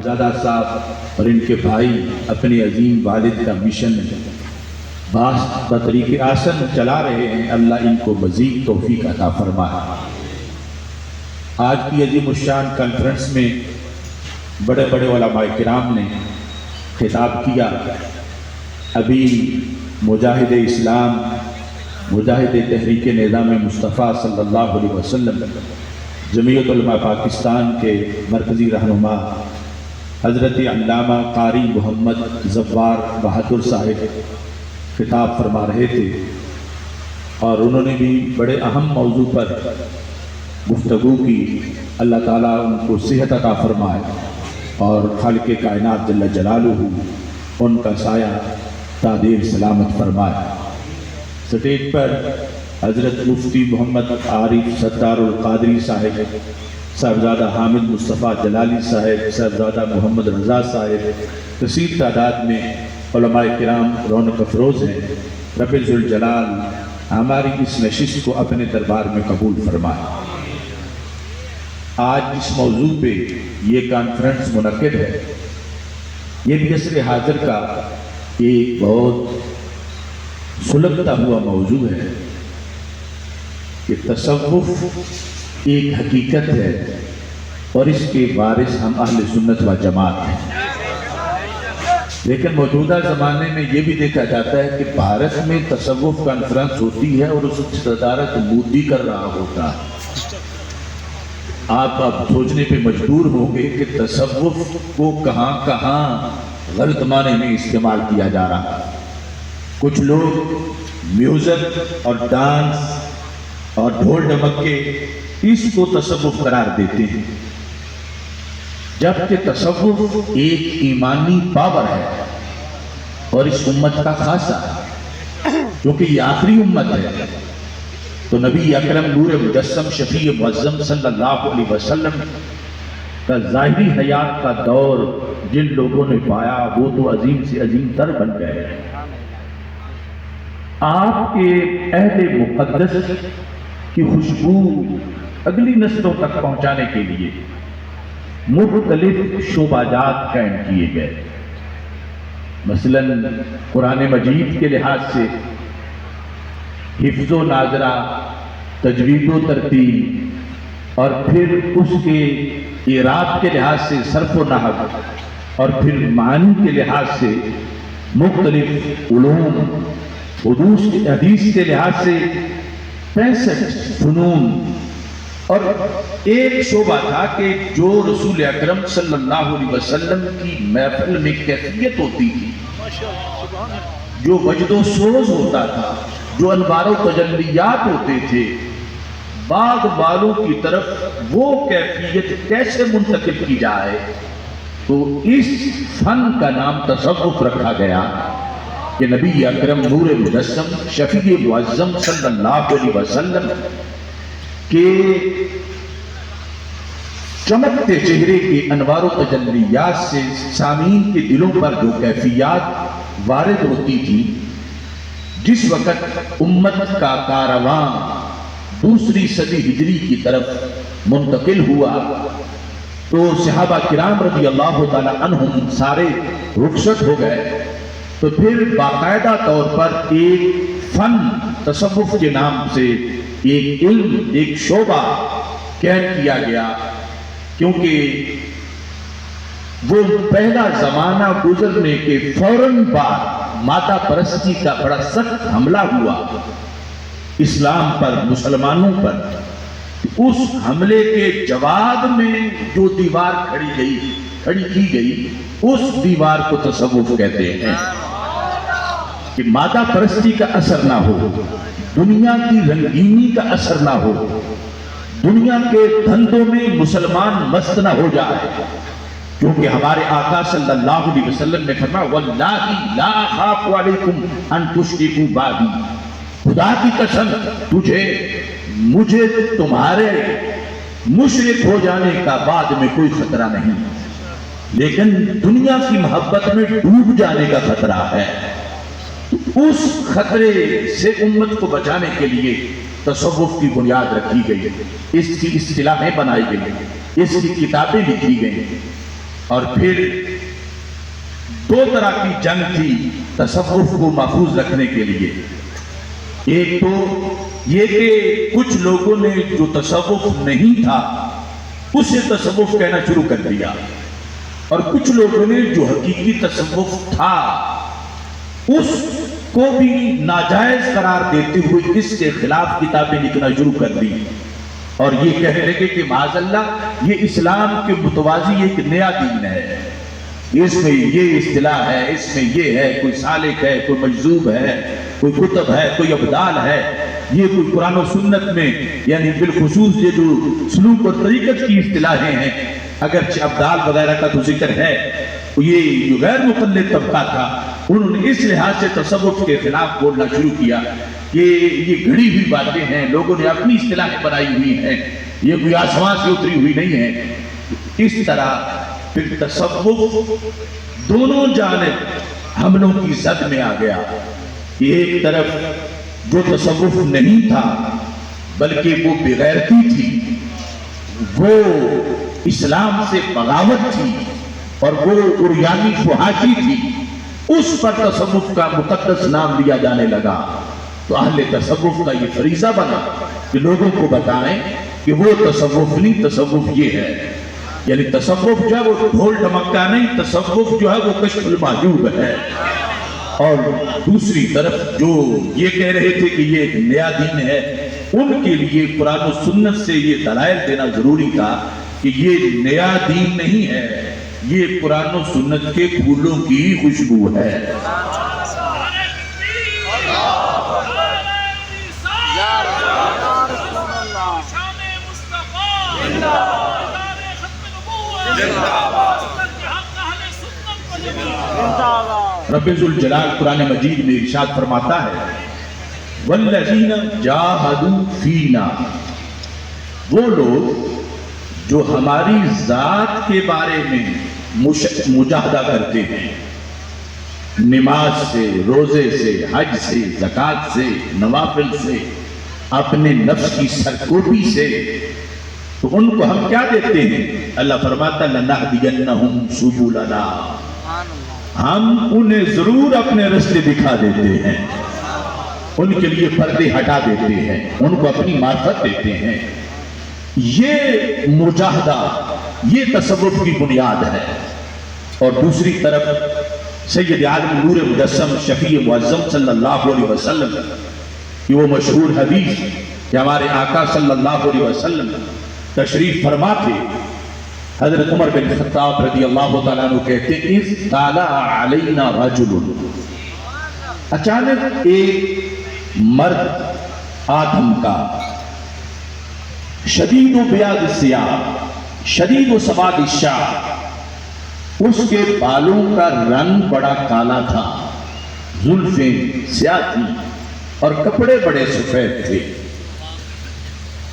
زادہ صاحب اور ان کے بھائی اپنے عظیم والد کا مشن بطریق آسن چلا رہے ہیں۔ اللہ ان کو مزید توفیق عطا فرمائے۔ آج کی عظیم الشان کانفرنس میں بڑے بڑے علماء کرام نے خطاب کیا۔ ابھی مجاہد اسلام، مجاہد تحریک نظام مصطفیٰ صلی اللہ علیہ وسلم، جمعیت علماء پاکستان کے مرکزی رہنما حضرت علامہ قاری محمد زوار بہادر صاحب خطاب فرما رہے تھے، اور انہوں نے بھی بڑے اہم موضوع پر گفتگو کی۔ اللہ تعالیٰ ان کو صحت عطا فرمائے اور خالق کائنات جل جلالہ ان کا سایہ تادیر سلامت فرمائے۔ سٹیج پر حضرت مفتی محمد عارف ستار القادری صاحب، صاحبزادہ حامد مصطفیٰ جلالی صاحب، صاحبزادہ محمد رضا صاحب، کثیر تعداد میں علماء کرام رونق افروز ہیں۔ رب ذوالجلال ہماری اس نشست کو اپنے دربار میں قبول فرمائے۔ آج اس موضوع پہ یہ کانفرنس منعقد ہے، یہ بھی عصر حاضر کا ایک بہت سلگتا ہوا موضوع ہے کہ تصوف ایک حقیقت ہے اور اس کے وارث ہم اہل سنت و جماعت ہیں۔ لیکن موجودہ زمانے میں یہ بھی دیکھا جاتا ہے کہ بھارت میں تصوف کانفرنس ہوتی ہے اور اس کی صدارت مودی کر رہا ہوتا ہے۔ آپ اب سوچنے پہ مجبور ہوں گے کہ تصوف کو کہاں کہاں غلط معنی میں استعمال کیا جا رہا ہے۔ کچھ لوگ میوزک اور ڈانس اور ڈھول ڈمکے اس کو تصوف قرار دیتے ہیں، جبکہ تصوف ایک ایمانی پاور ہے اور اس امت کا خاصہ ہے، کیونکہ یہ آخری امت ہے۔ تو نبی اکرم نور مجسم شفیع معظم صلی اللہ علیہ وسلم کا ظاہری حیات کا دور جن لوگوں نے پایا وہ تو عظیم سے عظیم تر بن گئے۔ آپ کے عہد مقدس کی خوشبو اگلی نسلوں تک پہنچانے کے لیے مختلف شعبہ جات قائم کیے گئے۔ مثلاً قرآن مجید کے لحاظ سے حفظ و ناظرہ، تجوید و ترتیب، اور پھر اس کے اعراب کے لحاظ سے صرف و نحو، اور پھر معنی کے لحاظ سے مختلف علوم، حدیث کے لحاظ سے 65 فنون، اور ایک شعبہ تھا کہ جو رسول اکرم صلی اللہ علیہ وسلم کی محفل میں کیفیت ہوتی تھی، جو وجد و سوز ہوتا تھا، جو انوار و تجلیات ہوتے تھے، بعد والوں کی طرف وہ کیفیت کیسے منتقل کی جائے، تو اس فن کا نام تصوف رکھا گیا کہ نبی اکرم نور مجسم شفیع معظم صلی اللہ علیہ وسلم کے چمکتے چہرے کے انوار و تجلیات سے سامعین کے دلوں پر جو کیفیات وارد ہوتی تھی، جس وقت امت کا کارواں دوسری صدی ہجری کی طرف منتقل ہوا تو صحابہ کرام رضی اللہ تعالی عنہم سارے رخصت ہو گئے، تو پھر باقاعدہ طور پر ایک فن تصوف کے نام سے ایک علم، ایک شعبہ قائم کیا گیا، کیونکہ وہ پہلا زمانہ گزرنے کے فوراً بعد مادہ پرستی کا بڑا سخت حملہ ہوا اسلام پر، مسلمانوں پر۔ اس حملے کے جواب میں جو دیوار کھڑی کی گئی، اس دیوار کو تصوف کہتے ہیں، کہ مادہ پرستی کا اثر نہ ہو، دنیا کی رنگینی کا اثر نہ ہو، دنیا کے دھندوں میں مسلمان مست نہ ہو جائے، کیونکہ ہمارے آقا صلی اللہ علیہ وسلم نے فرمایا وَاللَّهِ لَا أَخَافُ عَلَيْكُمْ أَن تُشْرِكُوا بَعْدِي، خدا کی قسم مجھے تمہارے مشرک ہو جانے کا بعد میں کوئی خطرہ نہیں، لیکن دنیا کی محبت میں ڈوب جانے کا خطرہ ہے۔ اس خطرے سے امت کو بچانے کے لیے تصوف کی بنیاد رکھی گئی، اس کی اصطلاحیں بنائی گئی، اس کی کتابیں لکھی گئی۔ اور پھر دو طرح کی جنگ تھی تصوف کو محفوظ رکھنے کے لیے. ایک تو یہ کہ کچھ لوگوں نے جو تصوف نہیں تھا اسے تصوف کہنا شروع کر دیا، اور کچھ لوگوں نے جو حقیقی تصوف تھا اس کو بھی ناجائز قرار دیتے ہوئے اس کے خلاف کتابیں لکھنا شروع کر دی، اور یہ کہنے لگے کہ معاذ اللہ یہ اسلام کے متوازی ایک نیا دین ہے، اس میں یہ اصطلاح ہے، اس میں یہ ہے، کوئی سالک ہے، کوئی مجذوب ہے، کوئی کتب ہے، کوئی ابدال ہے، یہ کوئی قرآن و سنت میں یعنی بالخصوص یہ جو سلوک اور طریقت کی اصطلاحیں ہیں، اگرچہ ابدال وغیرہ کا تو ذکر ہے، یہ جو غیر مقلد طبقہ تھا انہوں نے اس لحاظ سے تصوف کے خلاف بولنا شروع کیا کہ یہ گھڑی ہوئی باتیں ہیں، لوگوں نے اپنی اصطلاحیں بنائی ہوئی ہیں، یہ کوئی آسمان سے اتری ہوئی نہیں ہے. اس طرح پھر تصوف دونوں جانب حملوں کی زد میں آ گیا. ایک طرف جو تصوف نہیں تھا بلکہ وہ بغیرتی تھی، وہ اسلام سے بغاوت تھی اور وہ عریانی فحاشی تھی، اس پر تصوف کا مقدس نام لیا جانے لگا. تو اہل تصوف کا یہ فریضہ بنا کہ لوگوں کو بتائیں کہ وہ تصوف نہیں، تصوف یہ ہے. یعنی تصوف جو ہے وہ ڈھول ڈھمکا نہیں، تصوف جو ہے وہ کشف المحجوب ہے. اور دوسری طرف جو یہ کہہ رہے تھے کہ یہ ایک نیا دین ہے، ان کے لیے قرآن و سنت سے یہ دلائل دینا ضروری تھا کہ یہ نیا دین نہیں ہے، یہ قرآن و سنت کے پھولوں کی خوشبو ہے. رب ذوالجلال قرآن مجید میں ارشاد فرماتا ہے والذین جاہدوا فینا، وہ لوگ جو ہماری ذات کے بارے میں مجاہدہ کرتے ہیں، نماز سے، روزے سے، حج سے، زکوٰۃ سے، نوافل سے، اپنے نفس کی سرکوبی سے، تو ان کو ہم کیا دیتے ہیں؟ اللہ فرماتا لنہدینہم سبلنا، ہم انہیں ضرور اپنے رستے دکھا دیتے ہیں، ان کے لیے پردے ہٹا دیتے ہیں، ان کو اپنی معرفت دیتے ہیں. یہ مجاہدہ یہ تصوف کی بنیاد ہے. اور دوسری طرف سید عالم نور مجسم شفیع معظم صلی اللہ علیہ وسلم کی وہ مشہور حدیث کہ ہمارے آقا صلی اللہ علیہ وسلم تشریف فرما تھے، حضرت عمر بن خطاب رضی اللہ تعالیٰ عنہ کہتے ہیں اذ طالع علینا رجل، اچانک ایک مرد آدم کا شدید و بیاض الثیاب شدید و سواد الشعر، اس کے بالوں کا رنگ بڑا کالا تھا، زلفیں سیاہ تھیں اور کپڑے بڑے سفید تھے.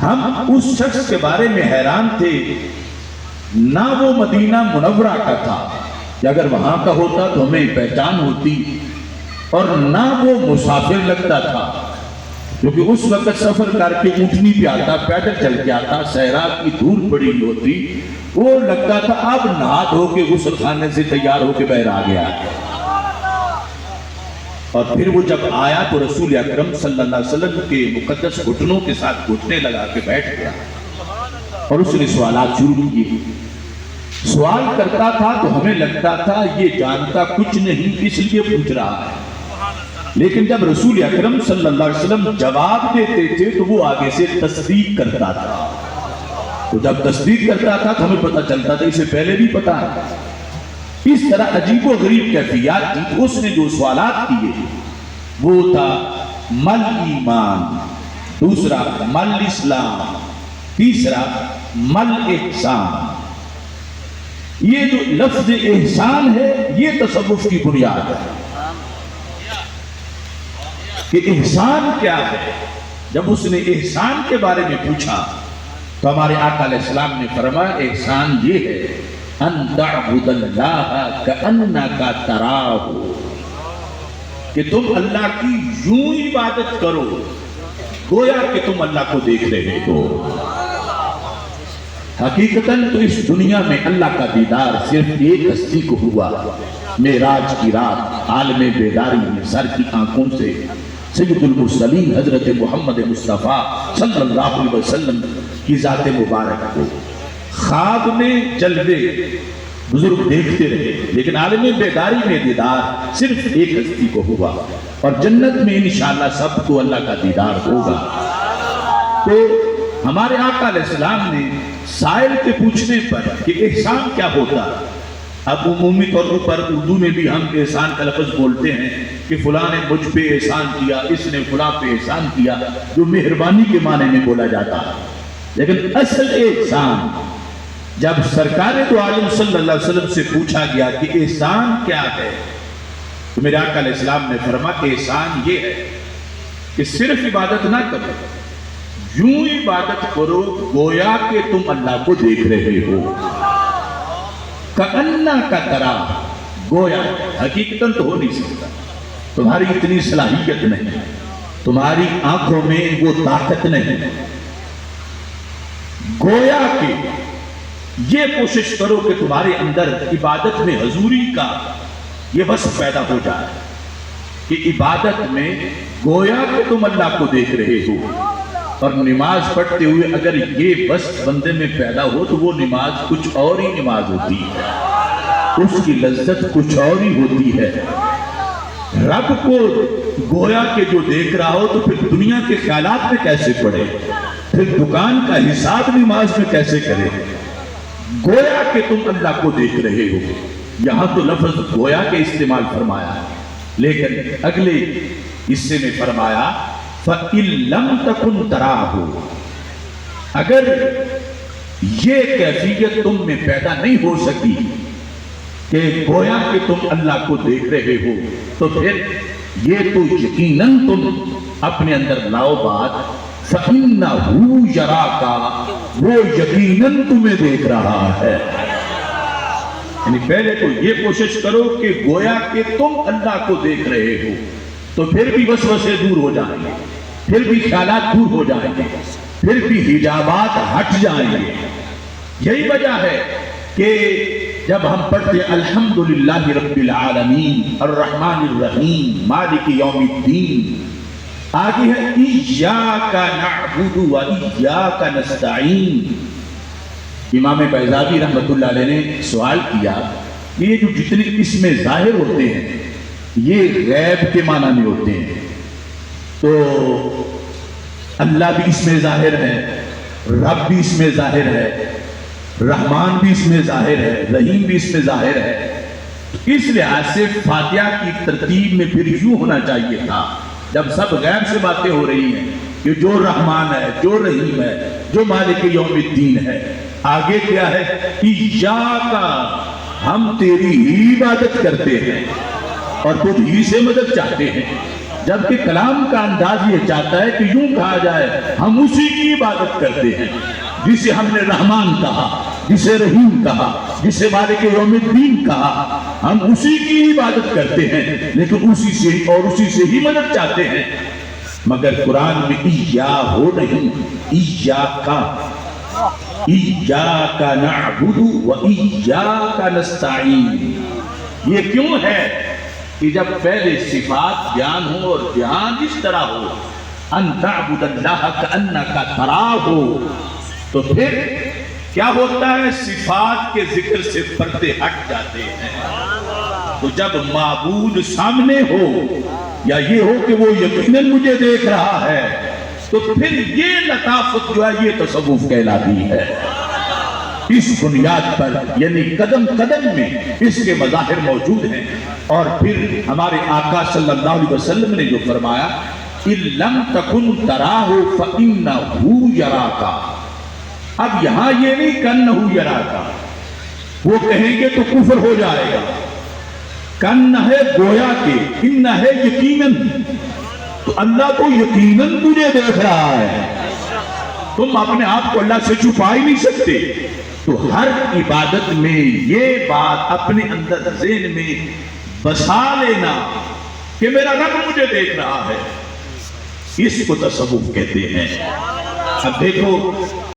ہم اس شخص کے بارے میں حیران تھے، نہ وہ مدینہ منورہ کا تھا کہ اگر وہاں کا ہوتا تو ہمیں پہچان ہوتی، اور نہ وہ مسافر لگتا تھا کیونکہ اس وقت سفر کر کے اونٹنی پہ آتا، پیدل چل کے آتا، صحرا کی دھول پڑی ہوتی، وہ لگتا تھا اب نہا دھو کے غسل خانے سے تیار ہو کے باہر آ گیا. اور پھر وہ جب آیا تو رسول اکرم صلی اللہ علیہ وسلم کے مقدس گھٹنوں کے ساتھ گھٹنے لگا کے بیٹھ گیا اور اس نے سوالات شروع کیے. سوال کرتا تھا تو ہمیں لگتا تھا یہ جانتا کچھ نہیں اس لیے پوچھ رہا ہے، لیکن جب رسول اکرم صلی اللہ علیہ وسلم جواب دیتے تھے تو وہ آگے سے تصدیق کرتا تھا. تو جب تصدیق کرتا تھا تو ہمیں پتہ چلتا تھا اسے پہلے بھی پتا ہے. اس طرح عجیب و غریب کیفیات تھی. اس نے جو سوالات کیے وہ تھا مل ایمان، دوسرا مل اسلام، تیسرا مل احسان. یہ جو لفظ احسان ہے یہ تصوف کی بنیاد ہے کہ احسان کیا ہے. جب اس نے احسان کے بارے میں پوچھا تو ہمارے آقا علیہ السلام نے فرمایا احسان یہ ہے ان تعبد اللہ کأنک تراہ، کہ تم اللہ کی یوں عبادت کرو گویا کہ تم اللہ کو دیکھ رہے ہو. حقیقتاً تو اس دنیا میں اللہ کا دیدار صرف ایک ہستی کو ہوا، معراج کی رات عالم بیداری میں سر کی آنکھوں سے سید المرسلین حضرت محمد مصطفیٰ صلی اللہ علیہ وسلم کی ذات مبارک کو خواب میں جلوے بزرگ دیکھتے رہے، لیکن عالم بیداری میں دیدار صرف ایک ہستی کو ہوا، اور جنت میں انشاءاللہ سب کو اللہ کا دیدار ہوگا۔ تو ہمارے آقا علیہ السلام نے سائل کے پوچھنے پر کہ احسان کیا ہوتا، اب عمومی طور پر اردو میں بھی ہم احسان کا لفظ بولتے ہیں کہ فلاں نے مجھ پہ احسان کیا، اس نے فلاں پہ احسان کیا، جو مہربانی کے معنی میں بولا جاتا ہے، لیکن اصل احسان جب سرکار دو عالم صلی اللہ علیہ وسلم سے پوچھا گیا کہ احسان کیا ہے، تو میرے آقا علیہ السلام نے فرمایا احسان یہ ہے کہ صرف عبادت نہ کرو، یوں عبادت کرو گویا کہ تم اللہ کو دیکھ رہے ہو، کأنک تراہ، گویا، حقیقتاً تو ہو نہیں سکتا، تمہاری اتنی صلاحیت نہیں، تمہاری آنکھوں میں وہ طاقت نہیں، گویا کہ یہ کوشش کرو کہ تمہارے اندر عبادت میں حضوری کا یہ وصف پیدا ہو جائے کہ عبادت میں گویا کہ تم اللہ کو دیکھ رہے ہو، اور نماز پڑھتے ہوئے اگر یہ وصف بندے میں پیدا ہو تو وہ نماز کچھ اور ہی نماز ہوتی ہے، اس کی لذت کچھ اور ہی ہوتی ہے۔ رب کو گویا کہ جو دیکھ رہا ہو تو پھر دنیا کے خیالات میں کیسے پڑے، پھر دکان کا حساب نماز میں کیسے کرے، گویا کہ تم اللہ کو دیکھ رہے ہو۔ یہاں تو لفظ گویا کے استعمال فرمایا، لیکن اگلے حصے میں فرمایا فَإِن لَمْ تَكُنْ تَرَاهُ، اگر یہ کیفیت تم میں پیدا نہیں ہو سکی کہ گویا کہ تم اللہ کو دیکھ رہے ہو، تو پھر یہ تو یقیناً تم اپنے اندر لاؤ بات فَإِنَّهُ يَرَاكَ، وہ یقیناً تمہیں دیکھ رہا ہے۔ یعنی پہلے تو یہ کوشش کرو کہ گویا کہ تم اللہ کو دیکھ رہے ہو، تو پھر بھی وسوسے دور ہو جائیں گے، پھر بھی خیالات دور ہو جائیں گے، پھر بھی حجابات ہٹ جائیں گے۔ یہی وجہ ہے کہ جب ہم پڑھتے الحمدللہ رب العالمین الرحمن الرحیم مالک یوم الدین، آگے ہے ایاک نعبد و ایاک نستعین۔ امام بیضاوی رحمت اللہ علیہ نے سوال کیا کہ یہ جو جتنے اسم ظاہر ہوتے ہیں یہ غیب کے معنی میں ہوتے ہیں، تو اللہ بھی اس میں ظاہر ہے، رب بھی اس میں ظاہر ہے، رحمان بھی اس میں ظاہر ہے، رحیم بھی اس میں ظاہر ہے، اس لحاظ سے فاتحہ کی ترتیب میں پھر یوں ہونا چاہیے تھا جب سب غیب سے باتیں ہو رہی ہیں کہ جو رحمان ہے، جو رحیم ہے، جو مالک یوم الدین ہے، آگے کیا ہے ایاک، ہم تیری ہی عبادت کرتے ہیں اور خود ہی سے مدد چاہتے ہیں، جبکہ کلام کا انداز یہ چاہتا ہے کہ یوں کہا جائے ہم اسی کی عبادت کرتے ہیں جسے ہم نے رحمان کہا، جسے رحیم کہا، جسے مالک یوم الدین کہا، ہم اسی کی عبادت کرتے ہیں لیکن اسی سے اور اسی سے ہی مدد چاہتے ہیں۔ مگر قرآن میں ایا ہو نہیں، ایاک، ایاک نعبد و ایاک نستعین۔ یہ کیوں ہے کہ جب پہلے صفات بیان ہو اور بیان اس طرح ہو ان تعبد اللہ کأنک تراہ، تو پھر کیا ہوتا ہے صفات کے ذکر سے پردے ہٹ جاتے ہیں۔ تو جب معبود سامنے ہو یا یہ ہو کہ وہ یقیناً مجھے دیکھ رہا ہے، تو پھر یہ لطافت جو ہے یہ تصوف کہلاتی ہے۔ اس بنیاد پر یعنی قدم قدم میں اس کے مظاہر موجود ہیں، اور پھر ہمارے آقا صلی اللہ علیہ وسلم نے جو فرمایا إِن لَمْ تَكُنْ تَرَاهُ فَإِنَّهُ يَرَاكَ، اب یہاں یہ نہیں کَنَّهُ يَرَاكَ، وہ کہیں گے تو کفر ہو جائے گا، کن ہے گویا کے، ان ہے یقیناً، تو اللہ تو یقیناً تجھے دیکھ رہا ہے، تم اپنے آپ کو اللہ سے چھپا ہی نہیں سکتے۔ تو ہر عبادت میں یہ بات اپنے اندر ذہن میں بسا لینا کہ میرا رب مجھے دیکھ رہا ہے، اس کو تصوف کہتے ہیں۔ اب دیکھو